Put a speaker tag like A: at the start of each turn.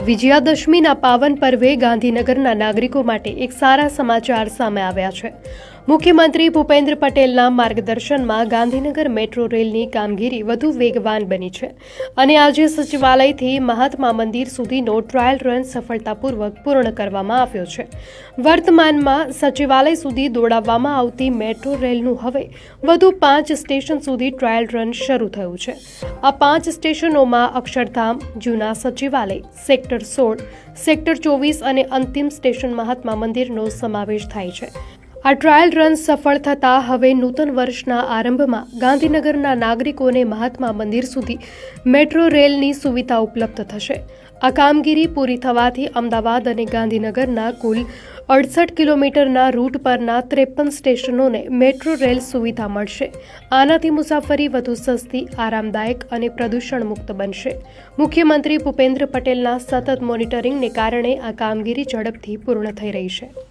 A: વિજયાદશમીના પાવન પર્વે ગાંધીનગરના નાગરિકો માટે એક સારા સમાચાર સામે આવ્યા છે। મુખ્યમંત્રી ભૂપેન્દ્ર પટેલના માર્ગદર્શનમાં ગાંધીનગર મેટ્રો રેલની કામગીરી વધુ વેગવાન બની છે અને આજે સચિવાલયથી મહાત્મા મંદિર સુધીનો ટ્રાયલ રન સફળતાપૂર્વક પૂર્ણ કરવામાં આવ્યો છે। વર્તમાનમાં સચિવાલય સુધી દોડાવવામાં આવતી મેટ્રો રેલનું હવે વધુ 5 સ્ટેશન સુધી ટ્રાયલ રન શરૂ થયું છે। આ 5 સ્ટેશનોમાં અક્ષરધામ, જૂના સચિવાલય, સેક્ટર 16, સેક્ટર 24 અને અંતિમ સ્ટેશન મહાત્મા મંદિરનો સમાવેશ થાય છે। આ ટ્રાયલ રન સફળ થતાં હવે નૂતન વર્ષના આરંભમાં ગાંધીનગરના નાગરિકોને મહાત્મા મંદિર સુધી મેટ્રો રેલની સુવિધા ઉપલબ્ધ થશે। આ કામગીરી પૂરી થવાથી અમદાવાદ અને ગાંધીનગરના કુલ 68 કિલોમીટરના રૂટ પરના 53 સ્ટેશનોને મેટ્રો રેલ સુવિધા મળશે। આનાથી મુસાફરી વધુ સસ્તી, આરામદાયક અને પ્રદૂષણ મુક્ત બનશે। મુખ્યમંત્રી ભૂપેન્દ્ર પટેલના સતત મોનિટરિંગને કારણે આ કામગીરી ઝડપથી પૂર્ણ થઈ રહી છે।